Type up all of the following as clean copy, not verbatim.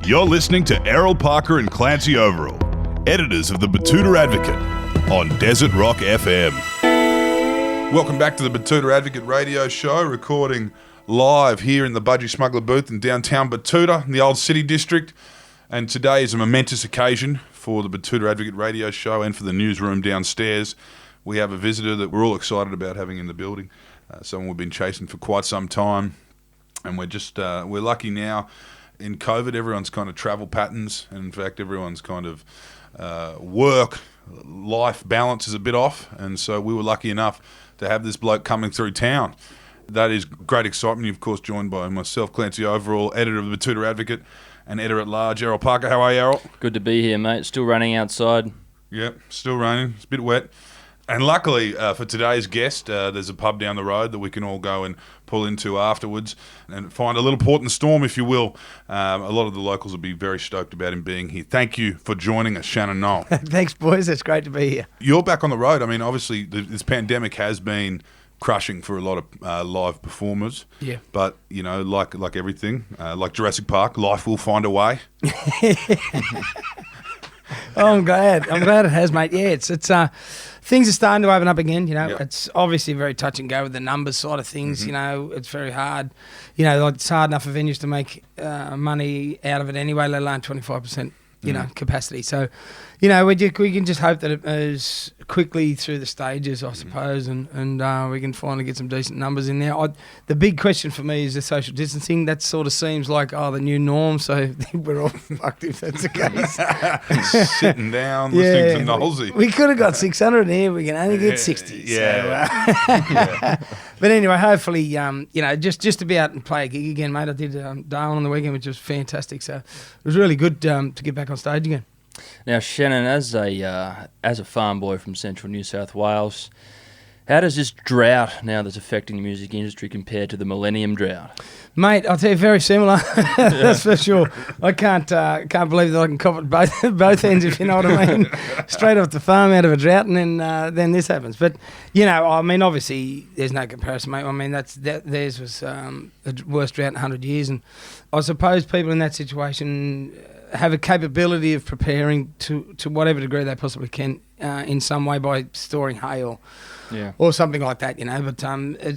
You're listening to Errol Parker and Clancy Overall, editors of the Betoota Advocate on Desert Rock FM. Welcome back to the Betoota Advocate radio show, recording live here in the Budgie Smuggler booth in downtown Betoota in the Old City District. And today is a momentous occasion for the Betoota Advocate radio show and for the newsroom downstairs. We have a visitor that we're all excited about having in the building, someone we've been chasing for quite some time. And we're lucky now. In COVID, everyone's kind of travel patterns, and in fact, everyone's kind of work-life balance is a bit off, and so we were lucky enough to have this bloke coming through town. That is great excitement. You're, of course, joined by myself, Clancy Overall, editor of the Betoota Advocate, and editor-at-large, Errol Parker. How are you, Errol? Good to be here, mate. Still running outside. Yep, still raining. It's a bit wet. And luckily for today's guest, there's a pub down the road that we can all go and pull into afterwards and find a little port in the storm, if you will. A lot of the locals will be very stoked about him being here. Thank you for joining us, Shannon Noll. Thanks, boys. It's great to be here. You're back on the road. I mean, obviously, this pandemic has been crushing for a lot of live performers. Yeah. But, you know, like everything, like Jurassic Park, life will find a way. Oh, I'm glad it has, mate. Yeah, it's things are starting to open up again. You know, Yep. It's obviously very touch and go with the numbers side of things. Mm-hmm. You know, it's very hard. You know, like it's hard enough for venues to make money out of it anyway, let alone 25%. You know, capacity. So, you know, we can just hope that it moves quickly through the stages, I suppose, and we can finally get some decent numbers in there. The big question for me is the social distancing. That sort of seems like the new norm. So I think we're all fucked if that's the case. Sitting down, listening to Nolsey. We could have got 600 in here. We can only get 60. Yeah. So, but anyway, hopefully, you know, just to be out and play a gig again, mate. I did Darwin on the weekend, which was fantastic. So it was really good to get back on stage again. Now, Shannon, as a farm boy from central New South Wales, how does this drought now that's affecting the music industry compare to the Millennium Drought? Mate, I'll tell you, very similar. That's for sure. I can't believe that I can cop it both ends, if you know what I mean. Straight off the farm out of a drought, and then this happens. But you know, I mean, obviously, there's no comparison, mate. I mean, theirs was the worst drought in 100 years, and I suppose people in that situation have a capability of preparing to whatever degree they possibly can in some way by storing hay or something like that, you know. But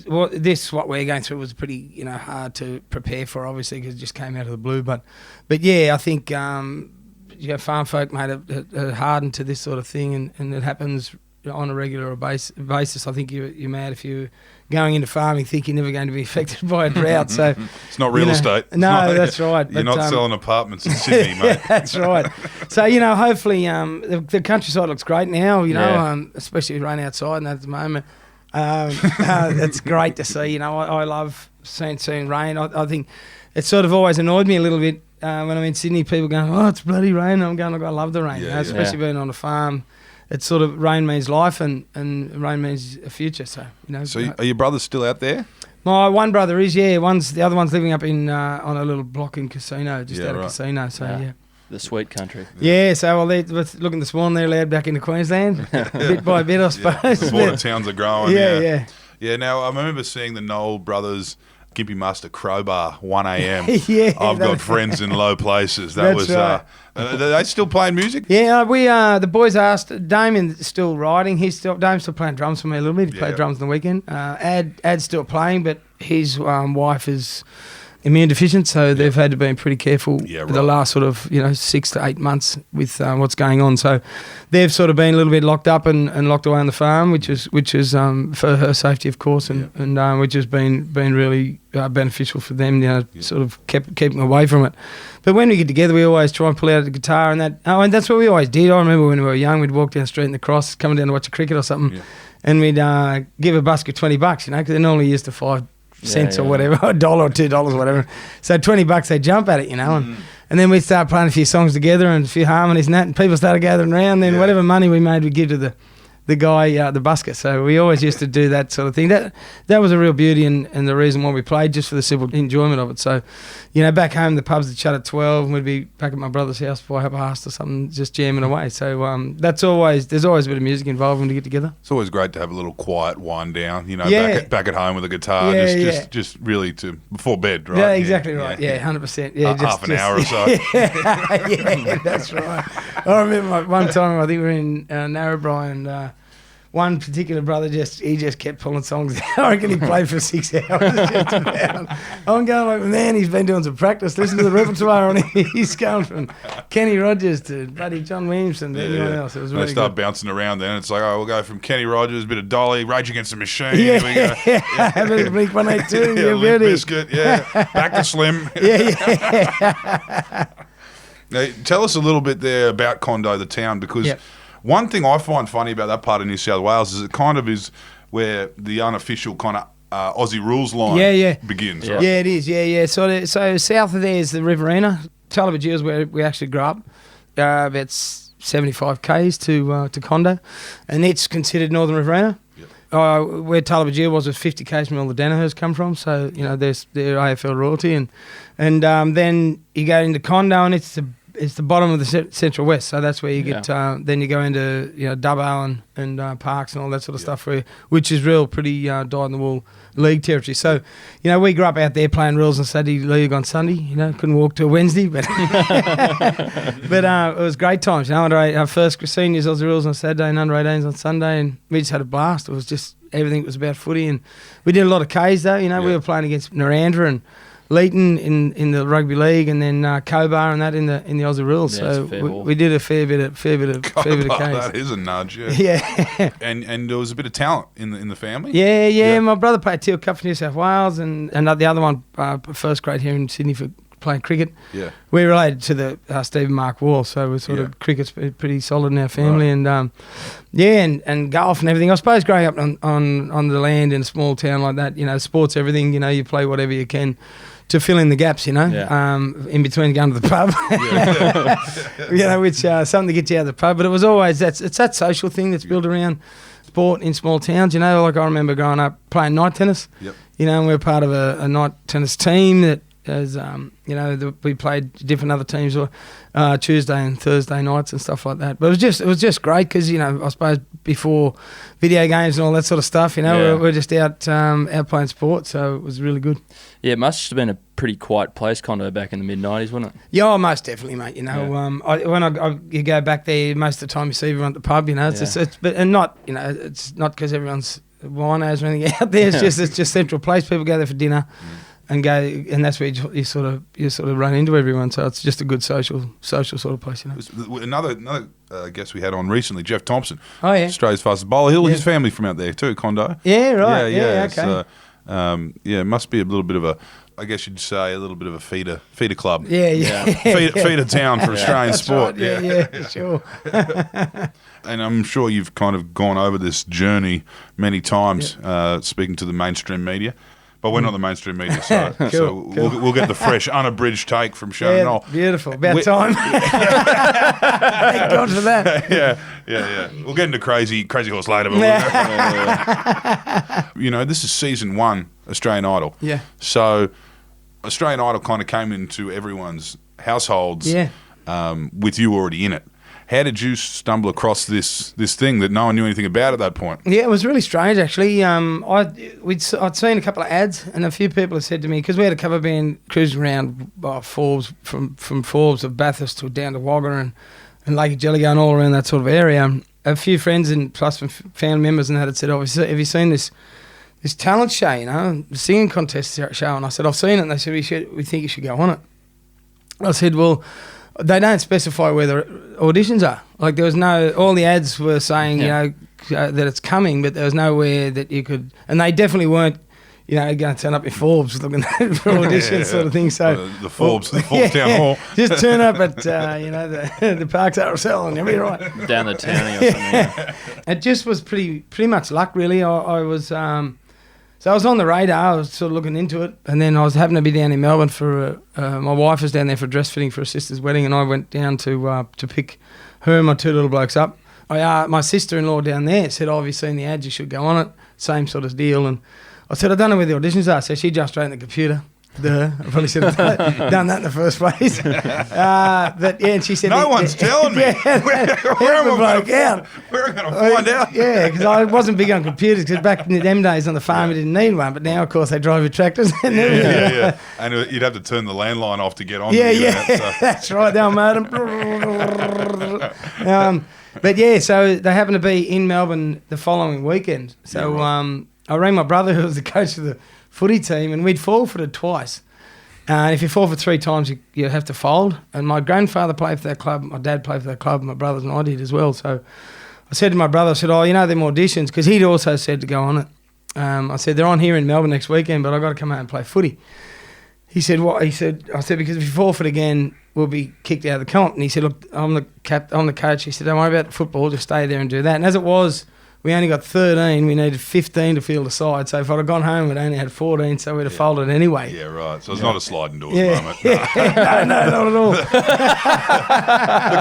what we're going through was pretty, you know, hard to prepare for, obviously, because it just came out of the blue. But yeah, I think farm folk, mate, are hardened to this sort of thing, and it happens on a regular basis. I think you're mad if you're going into farming think you're never going to be affected by a drought. So it's not real estate. No, that's right. You're not selling apartments in Sydney, mate. That's right. So, you know, hopefully the countryside looks great now, you know, especially with rain outside and at the moment. It's great to see. You know, I love seeing rain. I think it sort of always annoyed me a little bit when I'm in Sydney, people going, oh, it's bloody rain. I'm going, I love the rain, you know, especially being on a farm. It's sort of rain means life and rain means a future. So, you know. So are your brothers still out there? My one brother is, the other one's living up in on a little block in Casino, just out of Casino. So, yeah. The sweet country. Yeah, so they're looking this morning, they're allowed back into Queensland, bit by bit, I suppose. The border towns are growing. Yeah. Now, I remember seeing the Noll brothers Gimpy Master Crowbar 1 a.m. I've got friends in low places. That's right. Are they still playing music? Yeah, we the boys asked. Damien's still writing. Dame's still playing drums for me a little bit. He played drums on the weekend. Ad's still playing, but his wife is immune deficient, so they've had to be pretty careful for the last sort of 6 to 8 months with what's going on. So they've sort of been a little bit locked up and locked away on the farm, which is for her safety, of course, and which has been really beneficial for them. Sort of keeping away from it. But when we get together, we always try and pull out the guitar and that. Oh, and that's what we always did. I remember when we were young, we'd walk down the street in the Cross, coming down to watch a cricket or something, and we'd give a busker $20, because they're normally used to 5 cents or whatever, $1 or $2 whatever. So $20 they jump at it, and then we'd start playing a few songs together and a few harmonies and that, and people started gathering around. Then whatever money we made, we'd give to the guy, the busker. So we always used to do that sort of thing. That was a real beauty and the reason why we played, just for the simple enjoyment of it. So, back home the pubs would shut at 12 and we'd be back at my brother's house by 1:30 or something, just jamming away. So there's always a bit of music involved when we get together. It's always great to have a little quiet wind down, Yeah. back at home with a guitar, just really before bed, right? Yeah, exactly right. Yeah, 100%. Yeah, half an hour or so. Yeah, that's right. I remember one time, I think we were in Narrabri, and one particular brother he just kept pulling songs out. I reckon he played for 6 hours. Just about. I'm going like, man, he's been doing some practice. Listen to the repertoire, and he's going from Kenny Rogers to Buddy John Williamson to anyone else. It was really They start good. bouncing around then. It's like, we'll go from Kenny Rogers, a bit of Dolly, Rage Against the Machine. Yeah, Here we go. a bit of Blink-182. Yeah, Limp beauty. Bizkit, back to Slim. Yeah. Now, tell us a little bit there about Condo, the town, because Yep. one thing I find funny about that part of New South Wales is it kind of is where the unofficial kind of Aussie Rules line begins, right? Yeah, it is. Yeah. So south of there is the Riverina. Talbot is where we actually grew up. About 75 k's to Condo, and it's considered Northern Riverina. Yep. Where Talbot was 50 k's from all the Danaher's come from. So there's their AFL royalty, and then you go into Condo, and it's the bottom of the Central West. So that's where you get. Then you go into Dubbo and Parks and all that sort of stuff, which is real pretty dyed in the wool league territory. So we grew up out there playing rules on Saturday league on Sunday. Couldn't walk to a Wednesday, but but it was great times. Our first seniors Aussie Rules on Saturday and under 18s on Sunday, and we just had a blast. It was just everything was about footy, and we did a lot of Ks though. We were playing against Narrandera and Leeton in the rugby league, and then Cobar and that in the Aussie Rules. Yeah, so we did a fair bit of Ks. That is a nudge, Yeah. and there was a bit of talent in the family. Yeah. My brother played Teal Cup for New South Wales, and the other one first grade here in Sydney for playing cricket. Yeah. We're related to the Stephen Mark Wall, so we're sort of cricket's pretty solid in our family, right. and golf and everything. I suppose growing up on the land in a small town like that, sports everything. You play whatever you can to fill in the gaps, in between going to the pub, which something to get you out of the pub. But it was always it's that social thing that's built around sport in small towns. Like I remember growing up playing night tennis. Yep. And we were part of a night tennis team that, as we played different other teams Tuesday and Thursday nights and stuff like that. But it was just great because I suppose before video games and all that sort of stuff, we're just out playing sport, so it was really good. Yeah, it must have been a pretty quiet place, Condo, back in the mid-90s, wasn't it? Yeah, most definitely, mate. You go back there, most of the time you see everyone at the pub. It's not because everyone's winos or anything out there. It's just central place. People go there for dinner. And that's where you sort of run into everyone. So it's just a good social sort of place, Another guest we had on recently, Jeff Thompson. Oh yeah, Australia's fastest bowler. His family from out there too, Condo. Yeah, right. Yeah, okay. So, it must be a little bit of a, I guess you'd say, a little bit of a feeder club. Yeah. Feeder town for Australian sport. Right, yeah, sure. And I'm sure you've kind of gone over this journey many times, speaking to the mainstream media. But we're not the mainstream media, so Cool. We'll get the fresh, unabridged take from Shannon Noll. Beautiful. About time. Thank God for that. Yeah. We'll get into crazy horse later. But this is season 1, Australian Idol. Yeah. So Australian Idol kind of came into everyone's households with you already in it. How did you stumble across this thing that no one knew anything about at that point? Yeah, it was really strange actually. I'd seen a couple of ads, and a few people had said to me, because we had a cover band cruising around Forbes, from Forbes of Bathurst to down to Wagga and Lake Jellicoe and all around that sort of area. A few friends and plus some family members and that had said, "Oh, have you seen this talent show? The singing contest show?" And I said, "I've seen it." And they said, "We think you should go on it." I said, "Well, they don't specify where the auditions are. Like there was all the ads were saying, that it's coming, but there was nowhere that you could, and they definitely weren't, going to turn up in Forbes looking for auditions sort of thing. So the Forbes Town Hall. Just turn up at, the Parks RSL and you'll be right. Down the townie or something. It just was pretty much luck, really. I was, so I was on the radar. I was sort of looking into it, and then I was happened to be down in Melbourne for my wife was down there for dress fitting for her sister's wedding, and I went down to pick her and my two little blokes up. my sister-in-law down there said, "Oh, have you seen the ad? You should go on it." Same sort of deal. And I said, "I don't know where the auditions are." So she jumped straight in the computer. I probably should have done that in the first place. But yeah, and she said, No one's telling me. Yeah, Where am I going to find out? Yeah, because I wasn't big on computers, because back in them days on the farm you didn't need one, but now, of course, they drive your tractors. Yeah. And you'd have to turn the landline off to get on. That's right, they'll modem. But yeah, so they happened to be in Melbourne the following weekend. So I rang my brother, who was the coach of the footy team, and we'd forfeited twice. And if you forfeit 3 times, you have to fold. And my grandfather played for that club, my dad played for that club, my brothers and I did as well. So I said to my brother, I said, "Oh, you know them auditions," because he'd also said to go on it. I said, "They're on here in Melbourne next weekend, but I've got to come out and play footy." He said, "What?" I said, "Because if you forfeit again, we'll be kicked out of the comp." And he said, "Look, I'm the coach." He said, "Don't worry about football, just stay there and do that." And as it was, we only got 13. We needed 15 to field a side. So if I'd have gone home, we'd only had 14, so we'd have folded anyway. Yeah, right. So it's not a sliding doors moment. No, not at all. The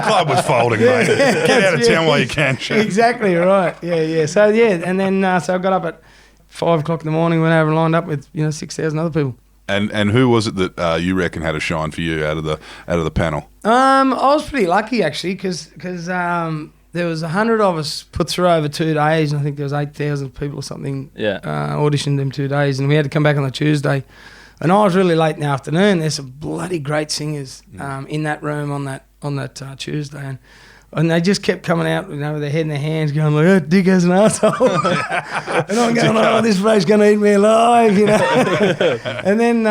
club was folding, mate. Get out of town while you can, Shane. Exactly right. Yeah. So, and then so I got up at 5 o'clock in the morning, went over and lined up with 6,000 other people. And who was it that you reckon had a shine for you out of the panel? I was pretty lucky, actually, because there was 100 of us put through over 2 days, and I think there was 8,000 people or something auditioned them 2 days, and we had to come back on the Tuesday. And I was really late in the afternoon. There's some bloody great singers in that room on that Tuesday, and they just kept coming out, with their head in their hands, going like, "Oh, Dick as an arsehole." And I'm going, "Oh, this bloke's going to eat me alive," And then,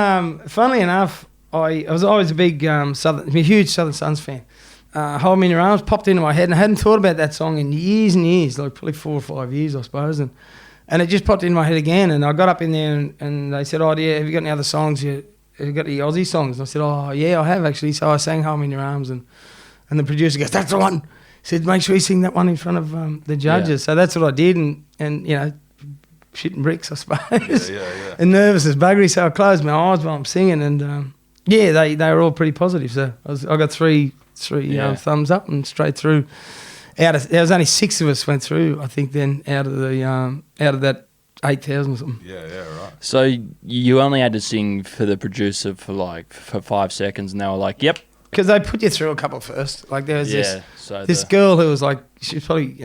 funnily enough, I was always a big huge Southern Suns fan. Hold Me in Your Arms popped into my head, and I hadn't thought about that song in years and years, like probably 4 or 5 years, I suppose. And it just popped into my head again, and I got up in there and they said, "Oh, dear, have you got any other songs? Have you got any Aussie songs?" And I said, "Oh, yeah, I have actually." So I sang Hold Me in Your Arms, and the producer goes, "That's the one." He said, "Make sure you sing that one in front of the judges." Yeah. So that's what I did, and shitting bricks, I suppose. Yeah. And nervous as buggery, so I closed my eyes while I'm singing, and they were all pretty positive. So I got three thumbs up and straight through. There was only 6 of us went through, I think, then out of that 8,000 or something. Yeah, right. So you only had to sing for the producer for 5 seconds, and they were like, "Yep." Because they put you through a couple first. Like there was this the girl who was like, she was probably,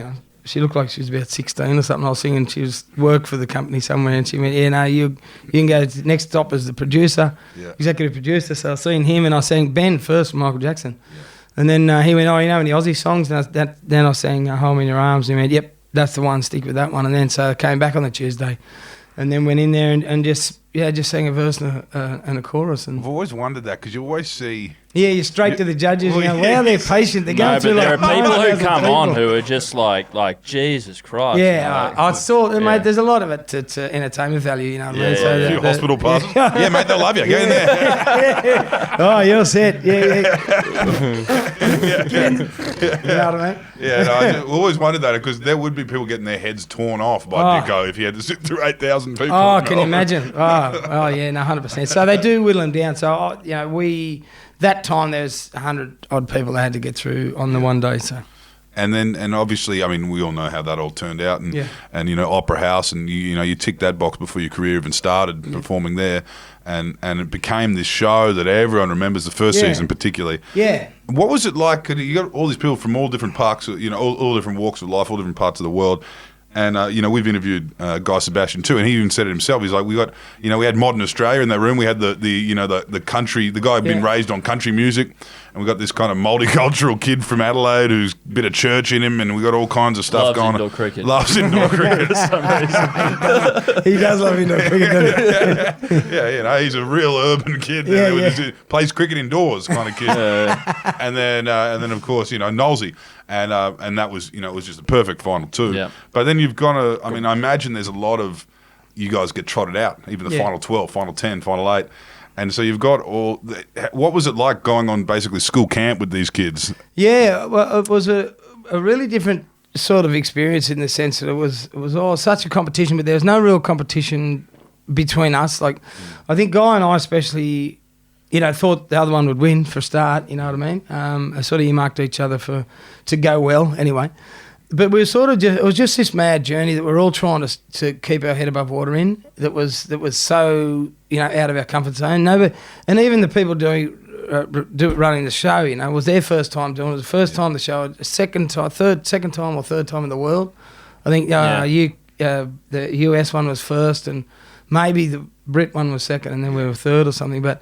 she looked like she was about 16 or something. I was singing, she was worked for the company somewhere, and she went, "Yeah, no, you can go to the next stop as the producer, executive producer." So I seen him, and I sang Ben first from Michael Jackson. Yeah. And then he went, "Oh, you know any Aussie songs?" And then I sang Hold Me in Your Arms, and he went, "Yep, that's the one, stick with that one." And then so I came back on the Tuesday, and then went in there and just sang a verse and a chorus. And I've always wondered that, because you always see... Yeah, you're straight to the judges. Wow, they're patient. They're going through there like... are people who come on who are just like Jesus Christ. Yeah, I saw it, mate. There's a lot of it to entertainment value, you know what I mean? So a few hospital passes. Yeah, mate, they'll love you. Go in there. Oh, you're set. Yeah. You know what I mean? Yeah, no, I always wondered that, because there would be people getting their heads torn off by Dicko if he had to sit through 8,000 people. Oh, can you imagine? Oh, yeah, no, 100%. So they do whittle them down. So, that time there's 100 odd people that had to get through on the one day. So, and obviously, I mean, we all know how that all turned out, and Opera House, and you ticked that box before your career even started performing there, and it became this show that everyone remembers, the first season particularly. Yeah. What was it like? You got all these people from all different parts, all different walks of life, all different parts of the world. And, we've interviewed Guy Sebastian too, and he even said it himself. He's like, we had modern Australia in that room. We had the country, the guy who'd been raised on country music, and we got this kind of multicultural kid from Adelaide who's a bit of church in him, and we got all kinds of stuff going on. Loves indoor cricket for some reason. He does love indoor cricket, doesn't he? Yeah, he's a real urban kid. Plays cricket indoors kind of kid. And then of course, Nollsy. And that was, it was just a perfect final two. Yeah. But then you've got to, I imagine there's a lot of, you guys get trotted out, even the final 12, final 10, final 8. And so you've got what was it like going on basically school camp with these kids? Yeah, well, it was a really different sort of experience in the sense that it was all such a competition, but there was no real competition between us. Like, I think Guy and I especially... thought the other one would win for a start, you know what I mean? I sort of earmarked each other to go well anyway. But we were sort of it was just this mad journey that we're all trying to keep our head above water in. That was so out of our comfort zone. And even the people running the show, it was their first time doing it. It was the first time the show, second time or third time in the world. I think the US one was first, and maybe the Brit one was second, and then we were third or something. But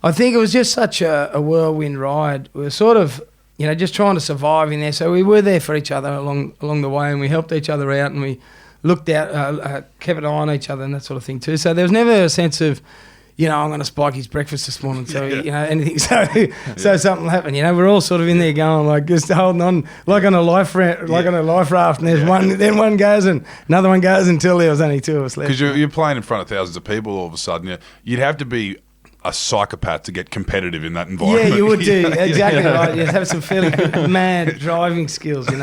I think it was just such a whirlwind ride. We were sort of just trying to survive in there. So we were there for each other along the way, and we helped each other out, and we looked out, kept an eye on each other and that sort of thing too. So there was never a sense of, I'm going to spike his breakfast this morning, so, anything. So something happened, we're all sort of in there going, like, just holding on, like on a life raft, and there's one goes and another one goes until there was only two of us left. Because you're playing in front of thousands of people all of a sudden. You'd have to be a psychopath to get competitive in that environment. Yeah, you would do. Exactly right. You have some fairly mad driving skills, But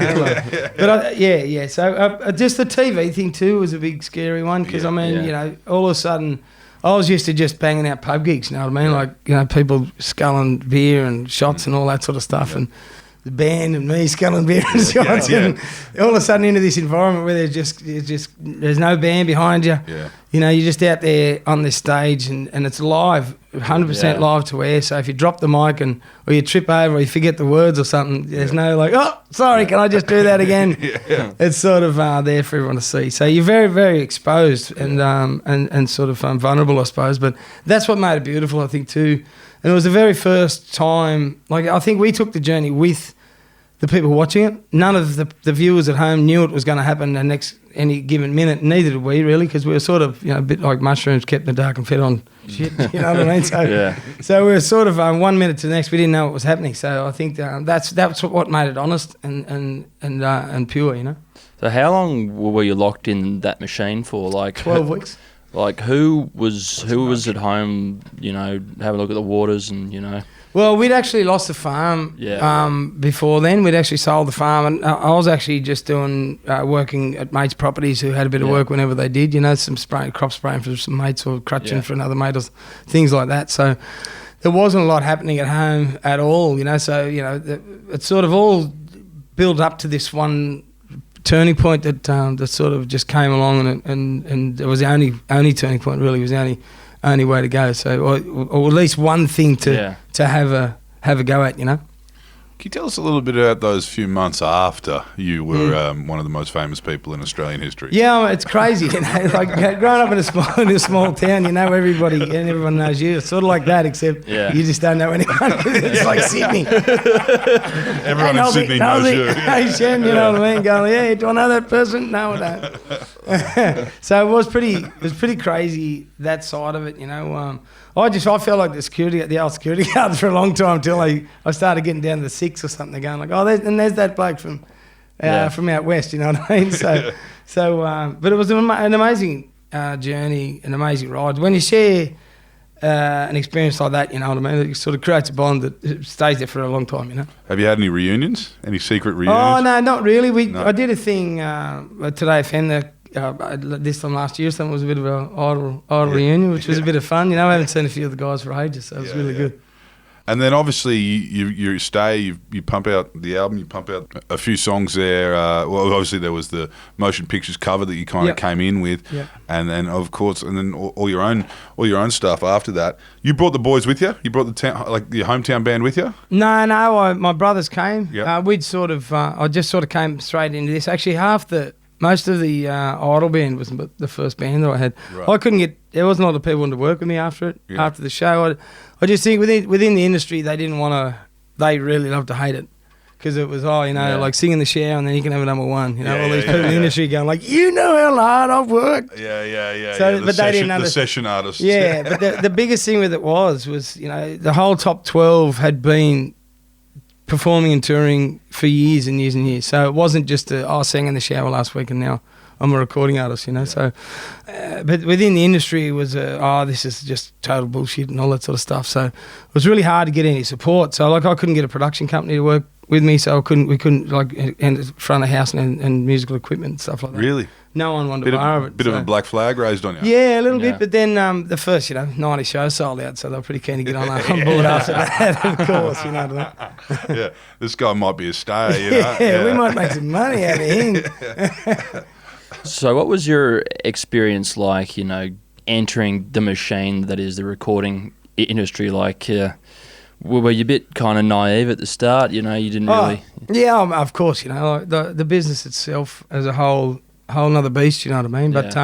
So just the TV thing too was a big scary one because all of a sudden I was used to just banging out pub gigs. You know what I mean? Like people sculling beer and shots and all that sort of stuff, and the band and me sculling beer and shots, and all of a sudden into this environment where there's no band behind you. Yeah. You're just out there on this stage and it's live, 100% live to air. So if you drop the mic or you trip over or you forget the words or something, there's no like, oh, sorry, can I just do that again? It's sort of there for everyone to see. So you're very, very exposed and sort of vulnerable, I suppose. But that's what made it beautiful, I think, too. And it was the very first time, I think we took the journey with the people watching it. None of the viewers at home knew it was going to happen any given minute. Neither did we, really, because we were sort of, a bit like mushrooms kept in the dark and fed on shit, you know what I mean? So, so we were sort of 1 minute to the next, we didn't know what was happening. So I think that's what made it honest and pure, So how long were you locked in that machine for? 12 weeks. Who was at home, having a look at the waters and, Well, we'd actually lost the farm before then. We'd actually sold the farm, and I was actually just doing working at mates' properties who had a bit of work whenever they did, some crop spraying for some mates or crutching for another mate or things like that. So there wasn't a lot happening at home at all, So, it sort of all built up to this one turning point that sort of just came along, and it was the only turning point, really. It was the only way to go. So, or at least one thing to have a go at, Can you tell us a little bit about those few months after you were one of the most famous people in Australian history? Yeah, it's crazy. Growing up in a small town, everybody and everyone knows you. It's sort of like that, except you just don't know anyone. It's like Sydney. Everyone in Sydney knows you. Hey, Shen, you know what I mean? Going, do I know that person? No, I don't. So it was pretty crazy, that side of it, I felt like the old security guards for a long time until I started getting down to the 6 or something. They're going like, there's that bloke from out west, you know what I mean? So, but it was an amazing journey, an amazing ride. When you share an experience like that, you know what I mean? It sort of creates a bond that stays there for a long time, Have you had any reunions? Any secret reunions? Oh, no, not really. I did a thing Today FM this time last year. Something was a bit of an idle reunion, which was a bit of fun. I haven't seen a few of the guys for ages, so it was really good. And then obviously you stay, you pump out the album, you pump out a few songs there. Well, obviously there was the motion pictures cover that you kind of came in with, and then of course, and then all your own stuff after that. You brought the boys with you. You brought the town, your hometown band with you. No, my brothers came. We'd sort of, I just sort of came straight into this. Actually, most of the Idle band was the first band that I had. Right. I couldn't get. There wasn't a lot of people wanting to work with me after it. Yeah. After the show, I just think within the industry they didn't want to. They really loved to hate it because it was like singing the shower and then you can have a number one. All these people in the industry going like, how hard I've worked. Yeah. So, but they didn't understand. The session artists. Yeah, but the biggest thing with it was the whole top 12 had been performing and touring for years and years and years. So it wasn't just I sang in the shower last week and now I'm a recording artist, So, but within the industry it was this is just total bullshit and all that sort of stuff. So it was really hard to get any support. So I couldn't get a production company to work with me, so we couldn't in front of house and musical equipment and stuff like that. Really? no one wanted to borrow it. Bit of a black flag raised on you. Yeah, a little bit. But then the first, 90 shows sold out, so they were pretty keen to get on board after that, of course, you know what I mean? Yeah, this guy might be a star, you know. Yeah, we might make some money out of him. So what was your experience like, entering the machine that is the recording industry? Like, were you a bit kind of naive at the start? You didn't really... Yeah, of course, the business itself as a whole nother beast, you know what I mean? But,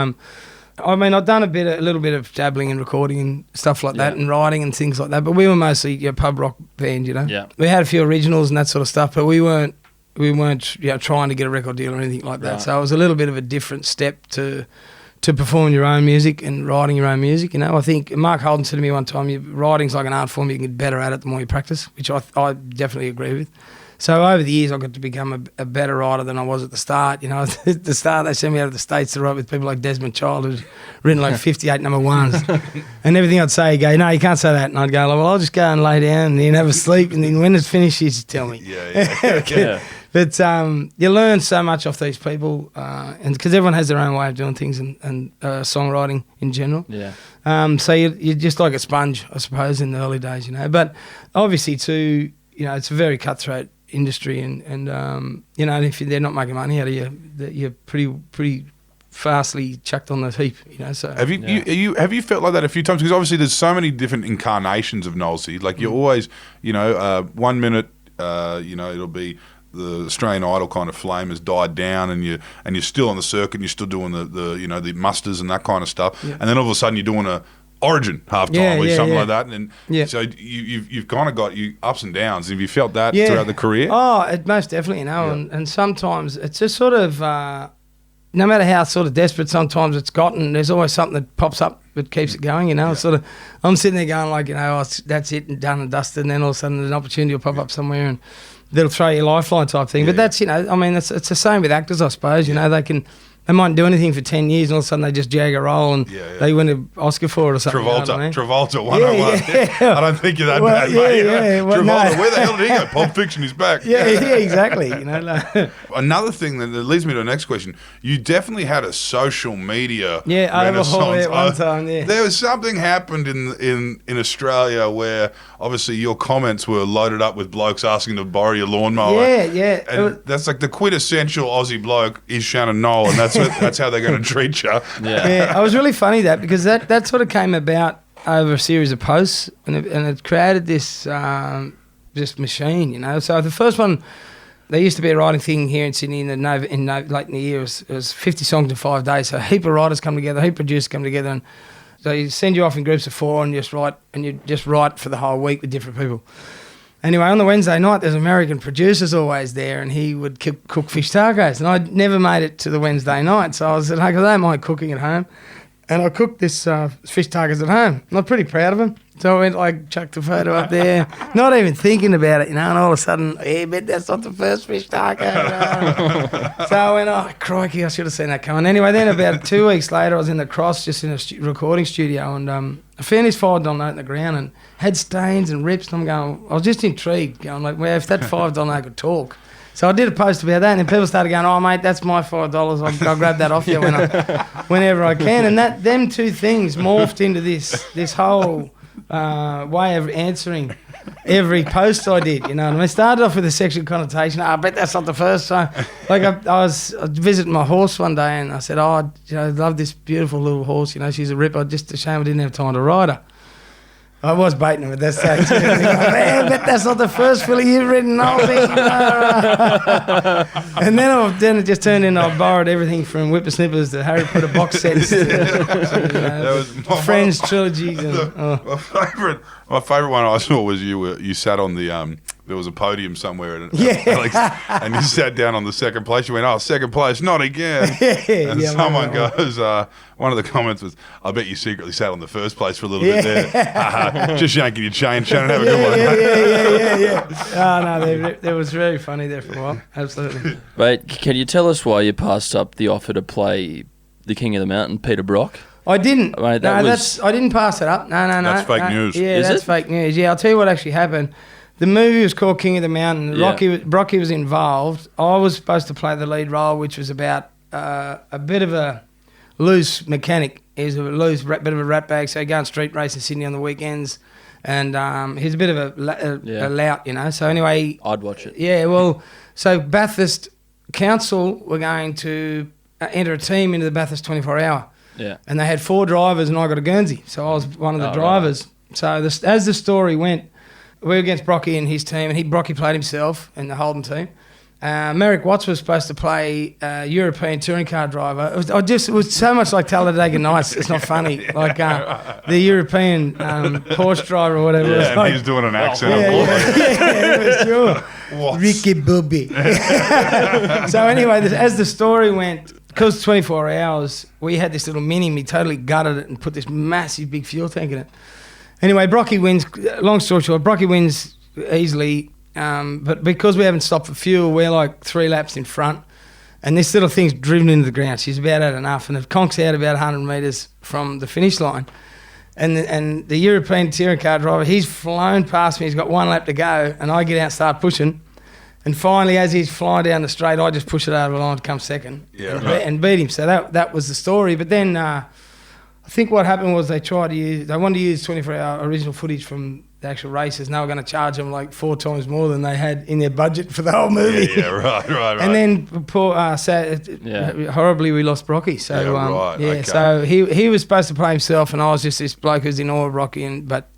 I've done a little bit of dabbling in recording and stuff like that and writing and things like that, but we were mostly a pub rock band, Yeah. We had a few originals and that sort of stuff, but we weren't trying to get a record deal or anything like that. Right. So it was a little bit of a different step to performing your own music and writing your own music. I think Mark Holden said to me one time, writing's like an art form, you can get better at it the more you practice, which I definitely agree with. So over the years, I got to become a better writer than I was at the start. At the start, they sent me out of the States to write with people like Desmond Child, who's written like 58 number ones. And everything I'd say, he'd go, no, you can't say that. And I'd go, well, I'll just go and lay down and then have a sleep. And then when it's finished, you just tell me. Yeah. But you learn so much off these people, and because everyone has their own way of doing things and songwriting in general. Yeah. So you're just like a sponge, I suppose, in the early days, But obviously, too, it's a very cutthroat industry, and if they're not making money out of you, you're pretty fastly chucked on the heap, So have you felt like that a few times? Because obviously, there's so many different incarnations of Nollsy. Like you're always, 1 minute, it'll be the Australian Idol kind of flame has died down, and you're still on the circuit, and you're still doing the musters and that kind of stuff, and then all of a sudden you're doing a Origin halftime or something like that, and so you've kind of got you ups and downs. Have you felt that throughout the career? Oh, most definitely, and sometimes it's just sort of no matter how sort of desperate sometimes it's gotten, there's always something that pops up that keeps it going. It's sort of, I'm sitting there going like, that's it and done and dusted, and then all of a sudden an opportunity will pop up somewhere and they'll throw you a lifeline type thing. But that's it's the same with actors, I suppose. They mightn't do anything for 10 years, and all of a sudden they just jag a role and they win an Oscar for it or something. Travolta 101. I don't think you're that bad, mate. Travolta, where the hell did he go? Pulp Fiction is back. Yeah, exactly. Another thing that leads me to the next question, you definitely had a social media overhaul at one time, There was something happened in Australia where obviously your comments were loaded up with blokes asking to borrow your lawnmower. Yeah. And that's like the quintessential Aussie bloke is Shannon Noll, and that's how they're going to treat you. Yeah, it was really funny because that sort of came about over a series of posts, and it created this just machine, So the first one, there used to be a writing thing here in Sydney late in the year. It was 50 songs in 5 days, so a heap of writers come together, a heap of producers come together, and so you send you off in groups of 4 and you just write for the whole week with different people. Anyway, on the Wednesday night, there's American producers always there, and he would cook fish tacos. And I'd never made it to the Wednesday night, so I said, hey, because I don't mind cooking at home. And I cooked this fish tacos at home. And I'm pretty proud of them. So I went, chucked a photo up there, not even thinking about it, and all of a sudden, but that's not the first fish taco. So I went, oh, crikey, I should have seen that coming. Anyway, then about 2 weeks later, I was in the Cross, just in a recording studio, and I found this $5 note in the ground and had stains and rips, and I was just intrigued, going like, well, if that $5 note could talk. So I did a post about that, and then people started going, oh, mate, that's my $5. I'll grab that off you whenever I can. And them two things morphed into this whole way of answering every post I did, And I started off with a sexual connotation. I bet that's not the first. So, I was visiting my horse one day, and I said, I love this beautiful little horse. She's a ripper. Just a shame I didn't have time to ride her. I was baiting him with that stage. Man, but that's not the first filly you've ridden. And then it just turned into I borrowed everything from Whippersnippers to Harry Potter box sets, Friends trilogies. My favourite one I saw was you sat on the there was a podium somewhere and you sat down on the second place. You went, second place, not again. And someone goes, one of the comments was, I bet you secretly sat on the first place for a little bit there. Just yanking your chain, Shannon, have a good one. Yeah. That was very funny there for a while, absolutely. But can you tell us why you passed up the offer to play the King of the Mountain, Peter Brock? I didn't. Mate, I didn't pass it up. No. That's fake news. Yeah, that's fake news. Yeah, I'll tell you what actually happened. The movie was called King of the Mountain. Brocky was involved. I was supposed to play the lead role, which was about a bit of a loose mechanic. He's a loose, bit of a rat bag, so he go on street race in Sydney on the weekends. And he's a bit of a lout, you know. So anyway... I'd watch it. Yeah, well, so Bathurst Council were going to enter a team into the Bathurst 24-hour. Yeah. And they had 4 drivers and I got a Guernsey. So I was one of the drivers. Right. So as the story went, we were against Brocky and his team, and Brocky played himself in the Holden team. Merrick Watts was supposed to play European touring car driver. It was so much like Talladega Nights. It's not funny. Like the European Porsche driver or whatever. Yeah, and he's doing an accent. Yeah, sure. What? Ricky Bobby. So anyway, as the story went, because 24 hours, we had this little Mini. We totally gutted it and put this massive big fuel tank in it. Anyway, Brocky wins. Long story short, Brocky wins easily. But because we haven't stopped for fuel, we're like 3 laps in front. And this little thing's driven into the ground. She's about had enough. And it conks out about 100 metres from the finish line. And the European touring car driver, he's flown past me. He's got 1 lap to go. And I get out and start pushing. And finally, as he's flying down the straight, I just push it over the line to come second and beat him. So that was the story. But then I think what happened was they wanted to use 24-hour original footage from the actual races, and they were going to charge them like 4 times more than they had in their budget for the whole movie. Yeah, right. And then horribly we lost Brocky. So okay. So he was supposed to play himself, and I was just this bloke who's in awe of Rocky, but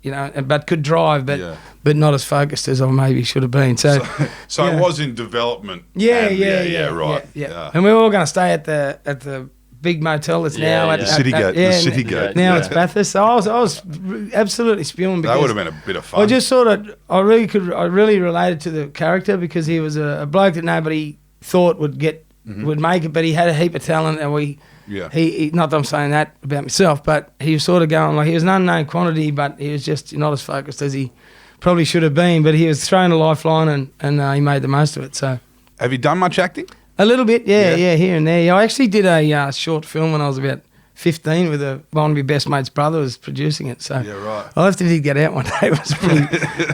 could drive, but not as focused as I maybe should have been. So it was in development. Yeah, right. Yeah. And we were all going to stay at the big motel that's now at the City Gate. The City Gate. Now it's Bathurst. So I was absolutely spewing. Because that would have been a bit of fun. I just I really related to the character because he was a bloke that nobody thought would make it, but he had a heap of talent, and he not that I'm saying that about myself, but he was sort of going like he was an unknown quantity, but he was just not as focused as he probably should have been. But he was thrown a lifeline, and he made the most of it. So, have you done much acting? A little bit, yeah, here and there. I actually did a short film when I was about 15 with one of my best mate's brother was producing it. So I'll have to get out one day. It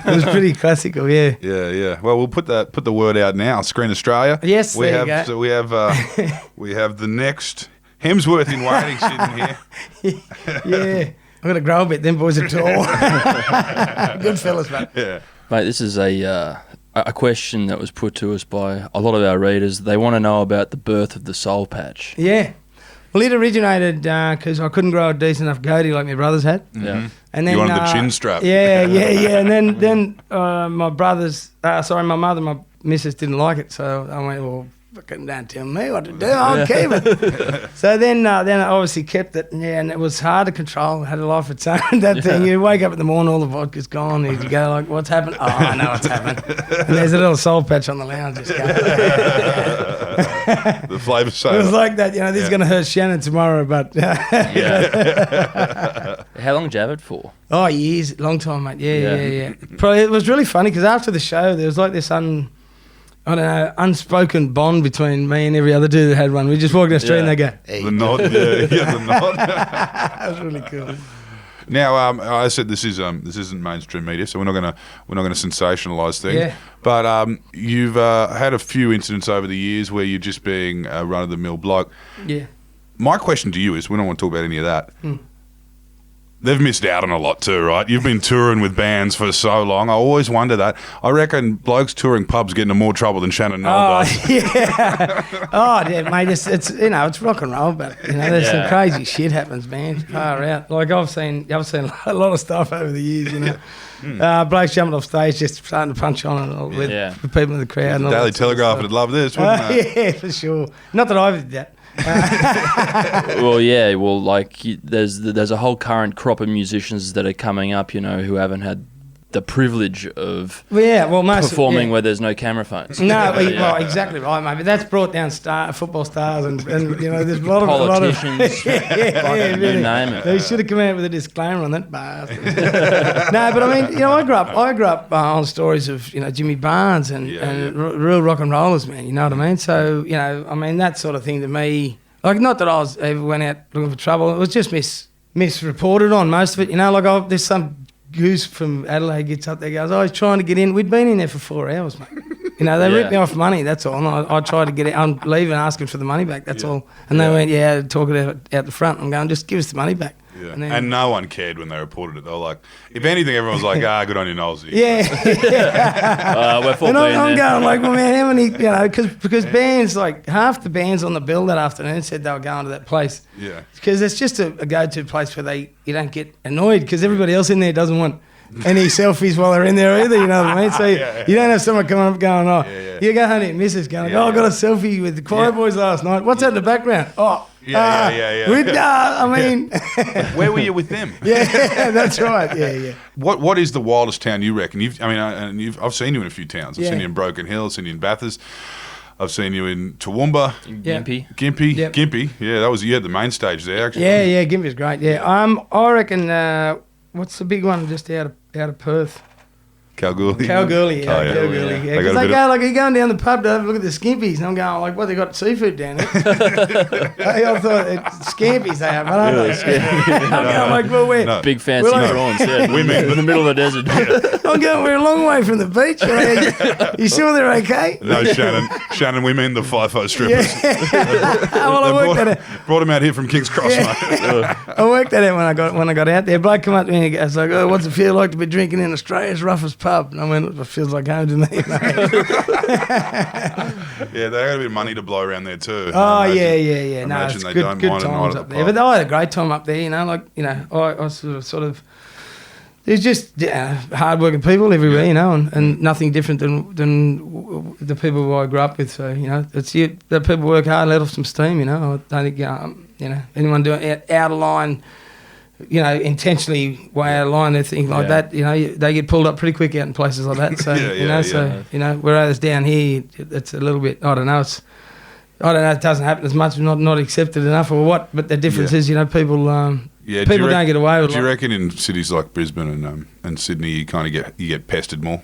was pretty classical, yeah. Yeah. Well, we'll put the word out now. Screen Australia. Yes, we have. So we have the next Hemsworth in waiting sitting here. Yeah. I'm going to grow a bit. Them boys are tall. Good fellas, mate. Yeah. Mate, this is a question that was put to us by a lot of our readers. They want to know about the birth of the soul patch. Yeah. Well, it originated because I couldn't grow a decent enough goatee like my brothers had. Yeah. And then, you wanted the chin strap. Yeah. And then my mother, my missus didn't like it. So I went, well, fucking don't tell me what to do. I'll keep it. So then I obviously kept it. Yeah, and it was hard to control. It had a life of its own. That thing, you wake up in the morning, all the vodka's gone. You go like, what's happened? Oh, I know what's happened. And there's a little soul patch on the lounge. Just going. The flavour saver. It was like that. This is going to hurt Shannon tomorrow, but. How long did you have it for? Oh, years, long time, mate. Yeah. Probably it was really funny because after the show, there was like this unspoken bond between me and every other dude that had one. We just walk down the street and they go, hey. The nod, the nod. That was really cool. Now, I said this isn't mainstream media, so we're not gonna sensationalise things. Yeah. But you've had a few incidents over the years where you're just being a run of the mill bloke. Yeah. My question to you is, we don't want to talk about any of that. They've missed out on a lot too, right? You've been touring with bands for so long. I always wonder that. I reckon blokes touring pubs get into more trouble than Shannon Noll does. Yeah, mate. It's rock and roll, but there's some crazy shit happens, man. Far out. Like I've seen a lot of stuff over the years. Blokes jumping off stage just starting to punch on it with people in the crowd. The Daily Telegraph would love this, wouldn't they? Yeah, for sure. Not that I did that. There's a whole current crop of musicians that are coming up, who haven't had the privilege of performing where there's no camera phones. No, well, exactly right, mate. But that's brought down football stars and there's a lot of politicians. You name it. They should have come out with a disclaimer on that bastard. No, but I mean, I grew up on stories of Jimmy Barnes and real rock and rollers, man. You know what I mean? So that sort of thing to me, like, not that I was ever went out looking for trouble. It was just misreported on most of it. There's some goose from Adelaide gets up there, goes, he's trying to get in. We'd been in there for 4 hours, mate. You know, they ripped me off money, that's all. And I tried to get it, I'm leaving asking for the money back, that's all. And they went, talk it out the front. I'm going, just give us the money back. Yeah. And no one cared when they reported it. They were like, if anything, everyone was like, good on you, Nollsy. Yeah. And I'm going like, well, man, how many, because bands, like half the bands on the bill that afternoon said they were going to that place. Yeah. Because it's just a go-to place where you don't get annoyed because everybody else in there doesn't want any selfies while they're in there either, you know what I mean? So you don't have someone coming up going, you go home to your missus going, I got a selfie with the choir boys last night. What's that in the background? I mean... Where were you with them? Yeah, that's right, yeah. What is the wildest town you reckon? I've seen you in a few towns. I've seen you in Broken Hill, I've seen you in Bathurst. I've seen you in Toowoomba. Gympie. Yep. Gympie. Yeah, you had the main stage there, actually. Yeah, Gympie's great, yeah. I reckon... what's the big one just out of Perth? Kalgoorlie. Kalgoorlie, yeah. Oh, Kalgoorlie, yeah. Because they go, like, you're going down the pub to have a look at the skimpies, and I'm going, like, what, they got seafood down there? I thought it's scampies they have, I don't know. I'm going, like, well, we're... No. Big fancy prawns, Women. In the middle of the desert. I'm going, we're a long way from the beach. You sure they're okay? No, Shannon, we mean the FIFO strippers. Well, I worked at it. Brought them out here from King's Cross, mate. I worked at it when I got out there. Bloke come up to me and he goes, like, what's it feel like to be drinking in Australia's roughest pub? And I went, it feels like home to me, mate. Yeah, they got a bit of money to blow around there too. Oh, yeah. No, it's they good don't mind times a night up at the there. pub. But I had a great time up there, I sort of there's just hard-working people everywhere, and nothing different than the people who I grew up with. So, it's the people work hard, let off some steam, I don't think, anyone doing out of line, intentionally way out of line, anything like that, they get pulled up pretty quick out in places like that. So, whereas down here, it's a little bit, I don't know, it doesn't happen as much, not accepted enough or what, but the difference is, people don't get away with it. Do you reckon in cities like Brisbane and Sydney you get pestered more?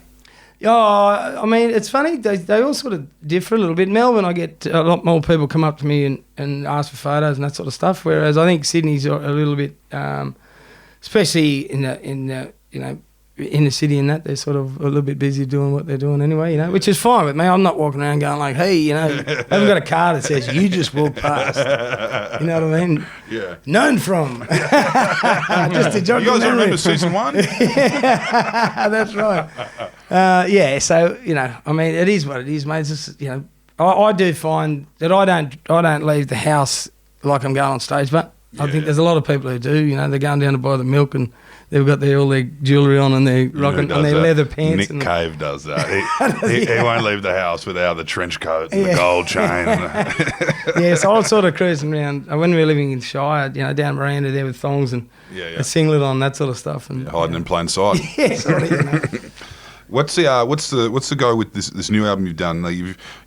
I mean, it's funny, they all sort of differ a little bit. Melbourne, I get a lot more people come up to me and ask for photos and that sort of stuff, whereas I think Sydney's a little bit, especially in the city and that, they're sort of a little bit busy doing what they're doing anyway, which is fine with me. I'm not walking around going like, hey, I haven't got a car that says you just walk past. You know what I mean? Yeah. Known from. Just to jog You guys memory. remember season 1? Yeah, that's right. So, I mean, it is what it is, mate. It's just, I do find that I don't leave the house like I'm going on stage, but I think there's a lot of people who do, they're going down to buy the milk and they've got all their jewellery on and they're rocking on their leather pants. Nick Cave does that. He won't leave the house without the trench coat and the gold chain. Yeah, so I was sort of cruising around. When we were living in Shire, down Miranda there with thongs and a singlet on, that sort of stuff. And hiding in plain sight. Yeah, sort of, What's the go with this new album you've done?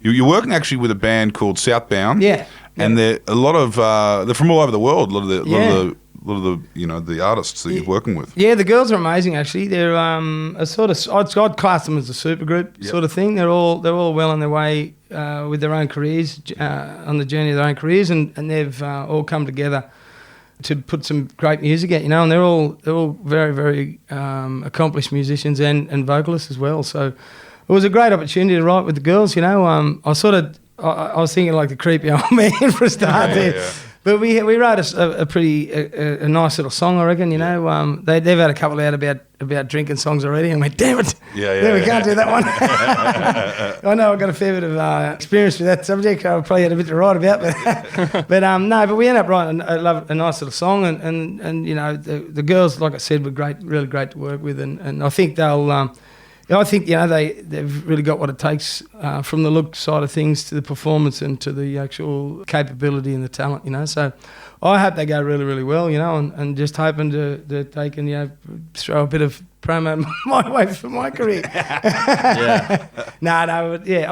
You're working actually with a band called Southbound. Yeah. And they're a lot of they're from all over the world. A lot of the artists that you're working with. Yeah, the girls are amazing. Actually, they're a sort of I'd class them as a supergroup sort of thing. They're all well on their way with their own careers, on the journey of their own careers, and they've all come together to put some great music out. And they're all very very accomplished musicians and vocalists as well. So it was a great opportunity to write with the girls. I was thinking like the creepy old man for a start there. Yeah. But we wrote a pretty nice little song, I reckon. They've had a couple out about drinking songs already, and I went, damn it, we can't do that one. I know I've got a fair bit of experience with that subject. I probably had a bit to write about, but we ended up writing a nice little song, and the girls, like I said, were great, really great to work with, and I think they'll. They've really got what it takes from the look side of things to the performance and to the actual capability and the talent, So I hope they go really, really well, and just hoping that they can, throw a bit of promo my way for my career. I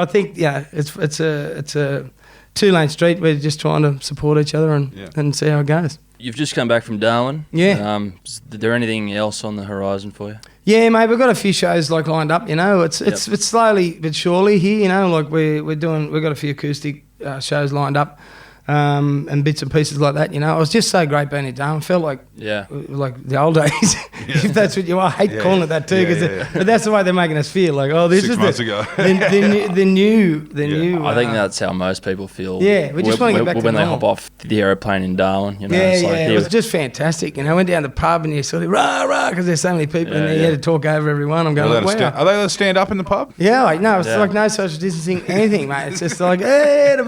think, it's a two-lane street. We're just trying to support each other and see how it goes. You've just come back from Darwin. Yeah. Is there anything else on the horizon for you? Yeah, mate, we've got a few shows lined up. It's slowly but surely here. We've got a few acoustic shows lined up. and bits and pieces like that. You know, it was just so great being in Darwin. I felt like the old days, if that's what you are. I hate calling it that too, but that's the way they're making us feel. Like, oh, this 6 is months ago. the new. I think that's how most people feel. Yeah, we just want to get back to when they normal. hop off the aeroplane in Darwin. You know, It was just fantastic. You know, I went down the pub and you sort of rah rah because there's so many people in there. You had to talk over everyone. I'm going, wow. Are they allowed to stand up in the pub? Yeah, like, no, it's like no social distancing, anything, mate. It's just like, hey, it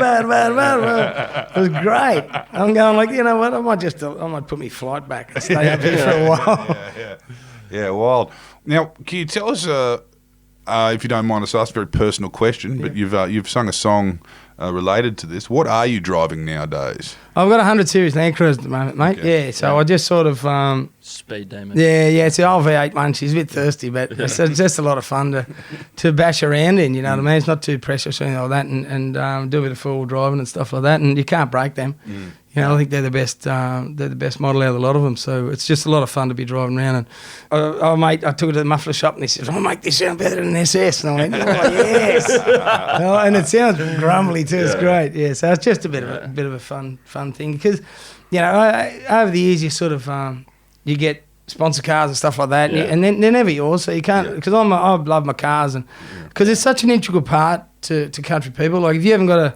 was great. I'm going like, you know what? I might put my flight back and stay up here for a while. Yeah, wild. Now, can you tell us, if you don't mind us asking a very personal question, but you've sung a song related to this. What are you driving nowadays? I've got a 100 series Land Cruiser at the moment, mate. Okay. Yeah, so I just sort of Speed demon. Yeah, it's the old V8 one. She's a bit thirsty, but it's just a lot of fun to bash around in, you know what I mean? It's not too precious or anything like that, and do a bit of four-wheel driving and stuff like that, and you can't break them. You know, I think they're the best model out of a lot of them, so it's just a lot of fun to be driving around. And mate, I took it to the muffler shop and he said, "Oh, make this sound better than SS." And I went, "Oh, yes." And it sounds grumbly too. It's great. Yeah, so it's just a bit of a fun thing because, you know, over the years you sort of you get sponsor cars and stuff like that, and they're never yours, so you can't. Because I love my cars, and because it's such an integral part to country people. Like if you haven't got a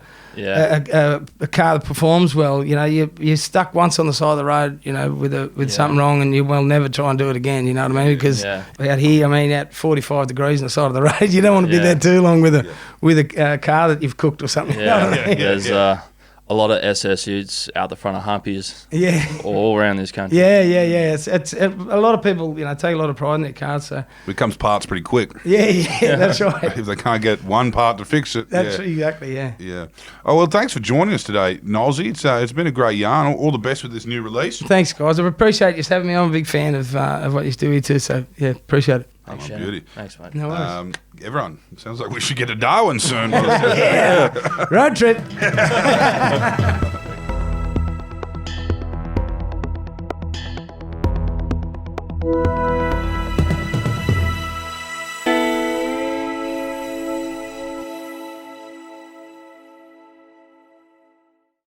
car that performs well, you know, you're stuck once on the side of the road, you know, with something wrong, and you will never try and do it again. You know what I mean? Because out here, I mean, at 45 degrees on the side of the road, you don't want to be there too long with a car that you've cooked or something. Yeah, you know what I mean? there's a lot of SS utes out the front of humpies. All around this country. Yeah. It's a lot of people, you know, take a lot of pride in their cars. So Becomes parts pretty quick. yeah, that's right. If they can't get one part to fix it. That's exactly, yeah. Yeah. Oh, well, thanks for joining us today, Nolsey. It's been a great yarn. All the best with this new release. Thanks, guys. I appreciate you having me. I'm a big fan of what you do here too. So yeah, appreciate it. Thanks, Oh, Shannon. beauty. Thanks, mate. No worries. Everyone, sounds like we should get to Darwin soon. Road trip.